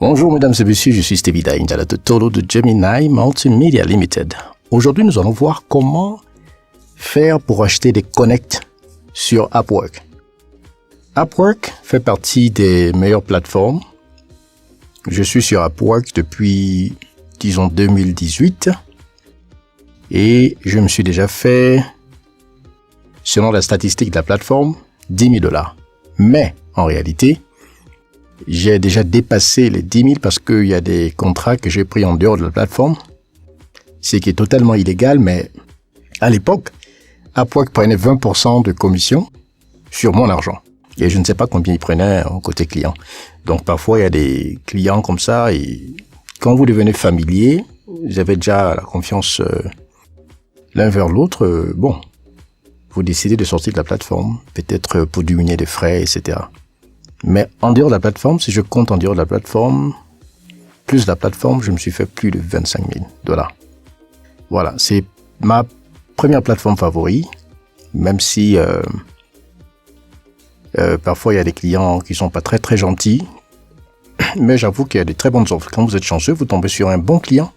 Bonjour mesdames et messieurs, je suis Stevie Daïndala de Tolo de Gemini Multimedia Limited. Aujourd'hui, nous allons voir comment faire pour acheter des connects sur Upwork. Upwork fait partie des meilleures plateformes. Je suis sur Upwork depuis, disons, 2018 et je me suis déjà fait, selon la statistique de la plateforme, $10 000. Mais en réalité, j'ai déjà dépassé les 10 000 parce qu'il y a des contrats que j'ai pris en dehors de la plateforme, ce qui est totalement illégal, mais à l'époque, Upwork prenait 20% de commission sur mon argent. Et je ne sais pas combien ils prenaient côté client. Donc parfois, il y a des clients comme ça et quand vous devenez familier, vous avez déjà la confiance l'un vers l'autre, vous décidez de sortir de la plateforme, peut-être pour diminuer les frais, etc. Mais en dehors de la plateforme, si je compte en dehors de la plateforme, plus la plateforme, je me suis fait plus de $25 000. Voilà, c'est ma première plateforme favorite, même si parfois il y a des clients qui sont pas très très gentils, mais j'avoue qu'il y a des très bonnes offres. Quand vous êtes chanceux, vous tombez sur un bon client,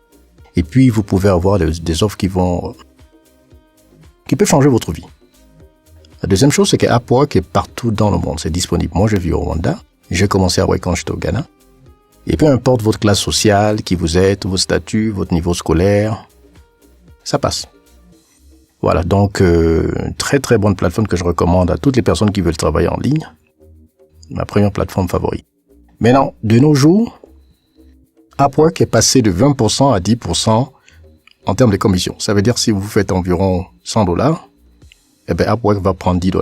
et puis vous pouvez avoir des offres qui peuvent changer votre vie. La deuxième chose, c'est que Upwork est partout dans le monde. C'est disponible. Moi, je vis au Rwanda. J'ai commencé à Upwork quand j'étais au Ghana. Et peu importe votre classe sociale, qui vous êtes, vos statuts, votre niveau scolaire, ça passe. Voilà, donc très très bonne plateforme que je recommande à toutes les personnes qui veulent travailler en ligne. Ma première plateforme favorite. Maintenant, de nos jours, Upwork est passé de 20% à 10% en termes de commission. Ça veut dire si vous faites environ $100, Upwork va prendre $10.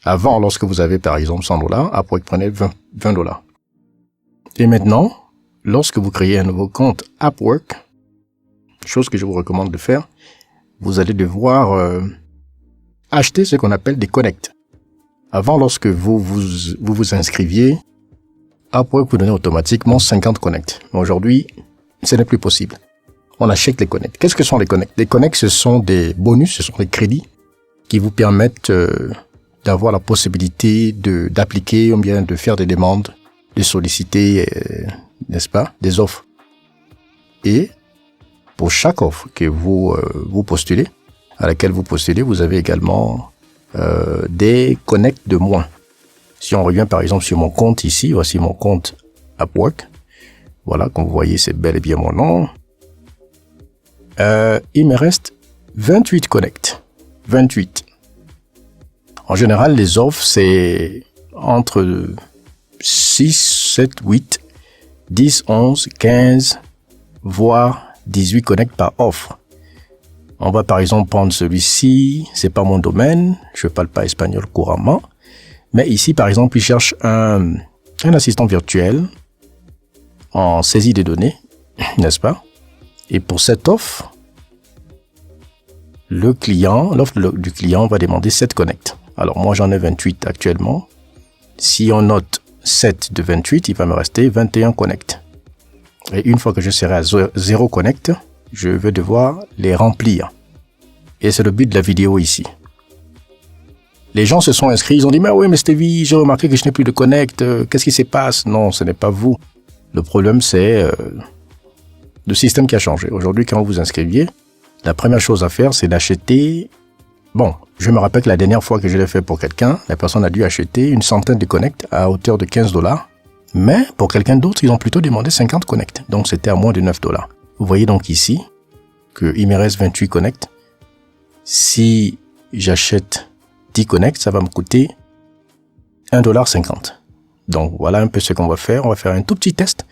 Avant, lorsque vous avez par exemple $100, Upwork prenait $20. Et maintenant, lorsque vous créez un nouveau compte Upwork, chose que je vous recommande de faire, vous allez devoir acheter ce qu'on appelle des connects. Avant, lorsque vous vous inscriviez, Upwork vous donnait automatiquement 50 connects. Mais aujourd'hui, ce n'est plus possible. On achète les connects. Qu'est-ce que sont les connects? Les connects, ce sont des bonus, ce sont des crédits qui vous permettent d'avoir la possibilité d'appliquer ou bien de faire des demandes, de solliciter, n'est-ce pas, des offres. Et pour chaque offre que vous postulez, à laquelle vous postulez, vous avez également des connects de moins. Si on revient par exemple sur mon compte ici, voici mon compte Upwork. Voilà, comme vous voyez, c'est bel et bien mon nom. Il me reste 28 connects. 28. En général, les offres, c'est entre 6, 7, 8, 10, 11, 15, voire 18 connects par offre. On va par exemple prendre celui-ci, c'est pas mon domaine, je parle pas espagnol couramment, mais ici par exemple, il cherche un assistant virtuel en saisie des données, n'est-ce pas? Et pour cette offre, l'offre du client va demander 7 connects. Alors moi j'en ai 28 actuellement. Si on note 7 de 28, il va me rester 21 connects. Et une fois que je serai à 0 connect, je vais devoir les remplir. Et c'est le but de la vidéo ici. Les gens se sont inscrits, ils ont dit « Mais oui, mais Stevie, j'ai remarqué que je n'ai plus de connect, qu'est-ce qui se passe ?» Non, ce n'est pas vous. Le problème, c'est le système qui a changé. Aujourd'hui, quand vous vous inscriviez, la première chose à faire, c'est d'acheter... Bon, je me rappelle que la dernière fois que je l'ai fait pour quelqu'un, la personne a dû acheter une centaine de connects à hauteur de $15. Mais pour quelqu'un d'autre, ils ont plutôt demandé 50 connects. Donc, c'était à moins de $9. Vous voyez donc ici qu'il me reste 28 connects. Si j'achète 10 connects, ça va me coûter $1,50. Donc, voilà un peu ce qu'on va faire. On va faire un tout petit test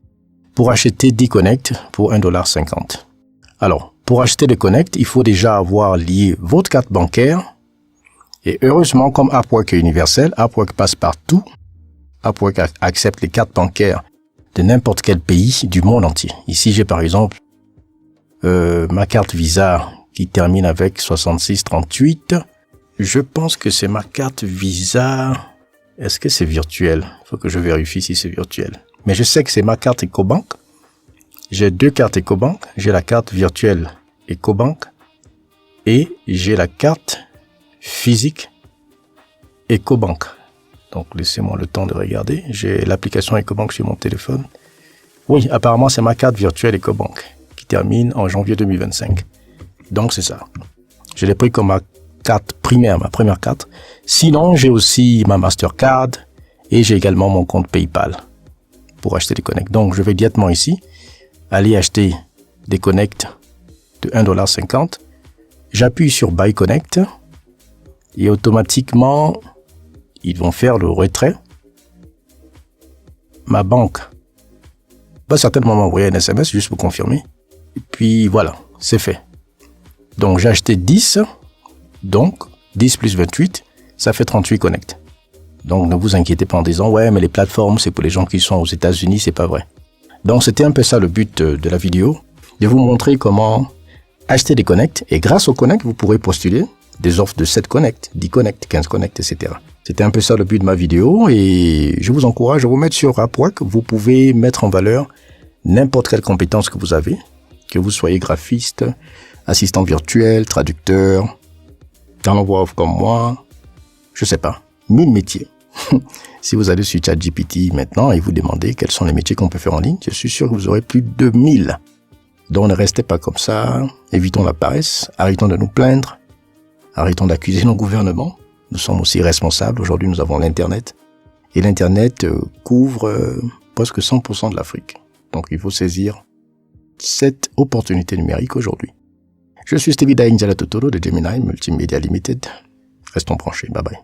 pour acheter 10 connects pour $1,50. Alors, pour acheter des connects, il faut déjà avoir lié votre carte bancaire. Et heureusement, comme Upwork est universel, Upwork passe partout. Upwork accepte les cartes bancaires de n'importe quel pays du monde entier. Ici, j'ai par exemple ma carte Visa qui termine avec 6638. Je pense que c'est ma carte Visa. Est-ce que c'est virtuel? Il faut que je vérifie si c'est virtuel. Mais je sais que c'est ma carte EcoBank. J'ai 2 cartes EcoBank. J'ai la carte virtuelle EcoBank et j'ai la carte physique EcoBank. Donc, laissez-moi le temps de regarder. J'ai l'application EcoBank sur mon téléphone. Oui, apparemment, c'est ma carte virtuelle EcoBank qui termine en janvier 2025. Donc, c'est ça. Je l'ai pris comme ma carte primaire, ma première carte. Sinon, j'ai aussi ma Mastercard et j'ai également mon compte PayPal pour acheter des connects. Donc, je vais directement ici aller acheter des connects de 1,50 $. J'appuie sur Buy Connect et automatiquement, ils vont faire le retrait. Ma banque va certainement m'envoyer un SMS juste pour confirmer. Et puis voilà, c'est fait. Donc j'ai acheté 10, donc 10 plus 28, ça fait 38 connects. Donc ne vous inquiétez pas en disant ouais mais les plateformes c'est pour les gens qui sont aux États-Unis, c'est pas vrai. Donc c'était un peu ça le but de la vidéo, de vous montrer comment acheter des connects et grâce aux connects vous pourrez postuler des offres de 7 connects, 10 connects, 15 connects, etc. C'était un peu ça le but de ma vidéo et je vous encourage à vous mettre sur Upwork. Vous pouvez mettre en valeur n'importe quelle compétence que vous avez, que vous soyez graphiste, assistant virtuel, traducteur, talent voix off comme moi, je sais pas, 1000 métiers. Si vous allez sur ChatGPT maintenant et vous demandez quels sont les métiers qu'on peut faire en ligne, je suis sûr que vous aurez plus de 1000. Donc ne restez pas comme ça, évitons la paresse, arrêtons de nous plaindre, arrêtons d'accuser nos gouvernements. Nous sommes aussi responsables. Aujourd'hui, nous avons l'Internet. Et l'Internet couvre presque 100% de l'Afrique. Donc, il faut saisir cette opportunité numérique aujourd'hui. Je suis Stevie Dainjala Totoro de Gemini Multimedia Limited. Restons branchés. Bye bye.